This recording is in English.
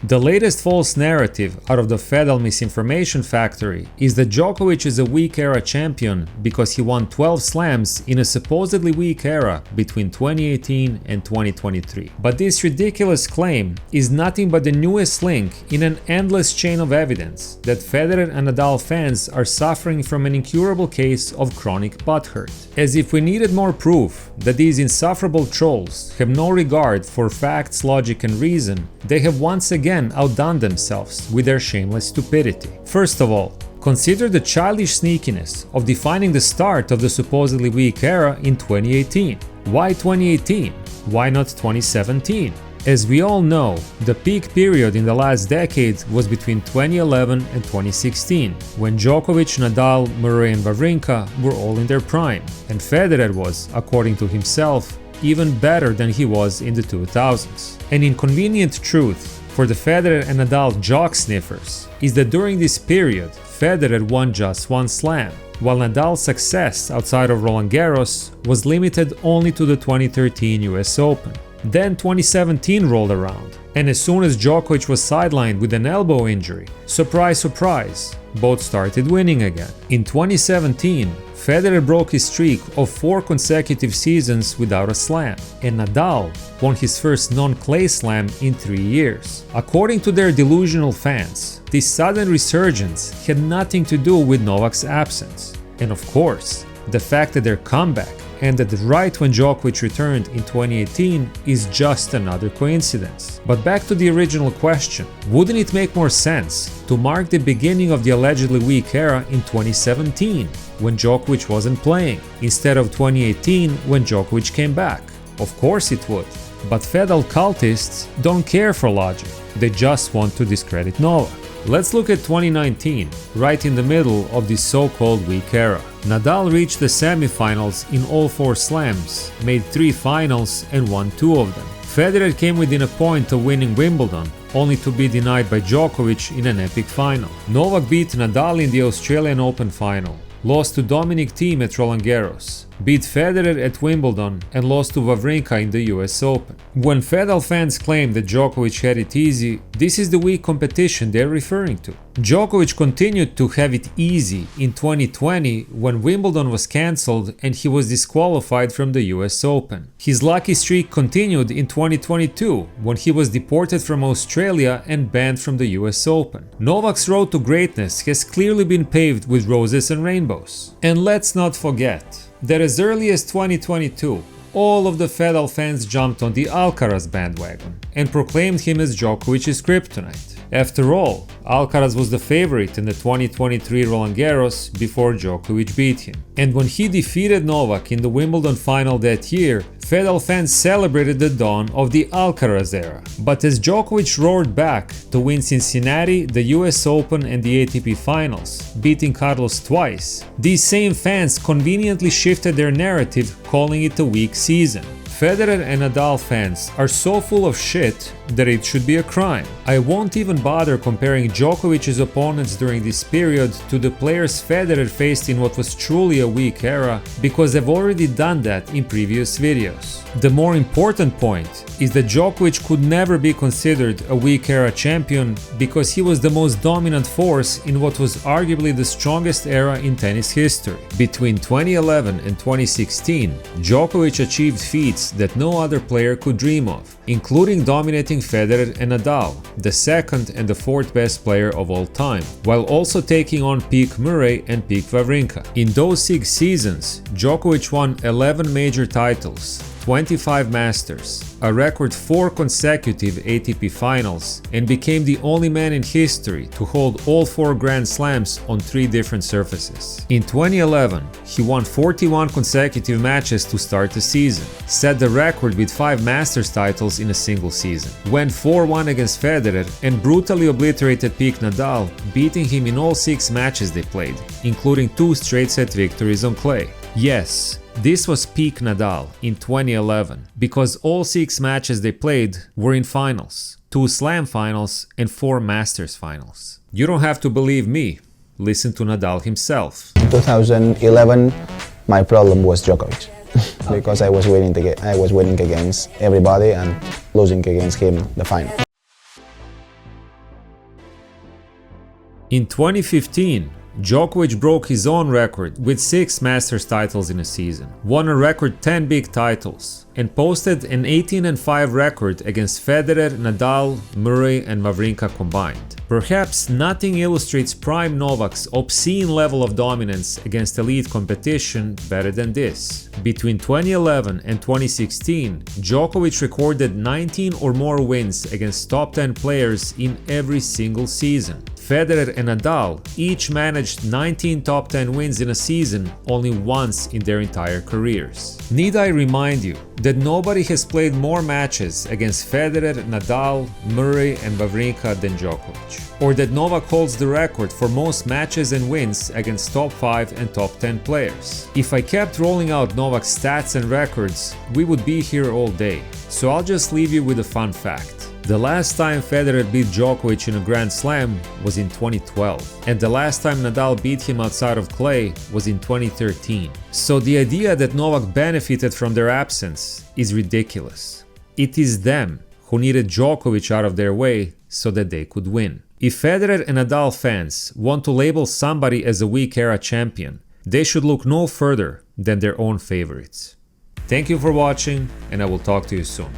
The latest false narrative out of the Fedel misinformation factory is that Djokovic is a weak era champion because he won 12 slams in a supposedly weak era between 2018 and 2023. But this ridiculous claim is nothing but the newest link in an endless chain of evidence that Federer and Nadal fans are suffering from an incurable case of chronic butthurt. As if we needed more proof that these insufferable trolls have no regard for facts, logic and reason, they have once again outdone themselves with their shameless stupidity. First of all, consider the childish sneakiness of defining the start of the supposedly weak era in 2018. Why 2018? Why not 2017? As we all know, the peak period in the last decade was between 2011 and 2016, when Djokovic, Nadal, Murray and Wawrinka were all in their prime, and Federer was, according to himself, even better than he was in the 2000s. An inconvenient truth for the Federer and Nadal jock sniffers is that during this period, Federer won just one slam, while Nadal's success outside of Roland Garros was limited only to the 2013 US Open. Then 2017 rolled around, and as soon as Djokovic was sidelined with an elbow injury, surprise surprise, both started winning again. In 2017, Federer broke his streak of 4 consecutive seasons without a slam, and Nadal won his first non-clay slam in 3 years. According to their delusional fans, this sudden resurgence had nothing to do with Novak's absence. And of course, the fact that their comeback ended right when Djokovic returned in 2018 is just another coincidence. But back to the original question, wouldn't it make more sense to mark the beginning of the allegedly weak era in 2017, when Djokovic wasn't playing, instead of 2018 when Djokovic came back? Of course it would. But Fedel cultists don't care for logic, they just want to discredit Novak. Let's look at 2019, right in the middle of this so-called weak era. Nadal reached the semifinals in all 4 slams, made 3 finals and won 2 of them. Federer came within a point of winning Wimbledon, only to be denied by Djokovic in an epic final. Novak beat Nadal in the Australian Open final, lost to Dominic Thiem at Roland Garros, beat Federer at Wimbledon and lost to Wawrinka in the US Open. When Fedel fans claim that Djokovic had it easy, this is the weak competition they're referring to. Djokovic continued to have it easy in 2020 when Wimbledon was cancelled and he was disqualified from the US Open. His lucky streak continued in 2022 when he was deported from Australia and banned from the US Open. Novak's road to greatness has clearly been paved with roses and rainbows. And let's not forget that as early as 2022, all of the Fedel fans jumped on the Alcaraz bandwagon and proclaimed him as Djokovic's kryptonite. After all, Alcaraz was the favorite in the 2023 Roland Garros before Djokovic beat him. And when he defeated Novak in the Wimbledon final that year, Fedel fans celebrated the dawn of the Alcaraz era. But as Djokovic roared back to win Cincinnati, the US Open and the ATP Finals, beating Carlos twice, these same fans conveniently shifted their narrative, calling it a weak season. Federer and Nadal fans are so full of shit that it should be a crime. I won't even bother comparing Djokovic's opponents during this period to the players Federer faced in what was truly a weak era, because I've already done that in previous videos. The more important point is that Djokovic could never be considered a weak era champion because he was the most dominant force in what was arguably the strongest era in tennis history. Between 2011 and 2016, Djokovic achieved feats that no other player could dream of, including dominating Federer and Nadal, the second and the fourth best player of all time, while also taking on peak Murray and peak Wawrinka. In those 6 seasons, Djokovic won 11 major titles, 25 Masters, a record 4 consecutive ATP finals, and became the only man in history to hold all 4 Grand Slams on 3 different surfaces. In 2011, he won 41 consecutive matches to start the season, set the record with 5 Masters titles in a single season, went 4-1 against Federer, and brutally obliterated peak Nadal, beating him in all 6 matches they played, including 2 straight-set victories on clay. Yes, this was peak Nadal in 2011, because all 6 matches they played were in finals, 2 Slam finals and 4 Masters finals. You don't have to believe me, listen to Nadal himself. In 2011, my problem was Djokovic, because I was winning against everybody and losing against him the final. In 2015, Djokovic broke his own record with 6 Masters titles in a season, won a record 10 big titles, and posted an 18-5 record against Federer, Nadal, Murray and Wawrinka combined. Perhaps nothing illustrates prime Novak's obscene level of dominance against elite competition better than this. Between 2011 and 2016, Djokovic recorded 19 or more wins against top 10 players in every single season. Federer and Nadal each managed 19 top 10 wins in a season only once in their entire careers. Need I remind you that nobody has played more matches against Federer, Nadal, Murray and Wawrinka than Djokovic, or that Novak holds the record for most matches and wins against top 5 and top 10 players. If I kept rolling out Novak's stats and records, we would be here all day, so I'll just leave you with a fun fact. The last time Federer beat Djokovic in a Grand Slam was in 2012, and the last time Nadal beat him outside of clay was in 2013. So the idea that Novak benefited from their absence is ridiculous. It is them who needed Djokovic out of their way so that they could win. If Federer and Nadal fans want to label somebody as a weak era champion, they should look no further than their own favorites. Thank you for watching, and I will talk to you soon.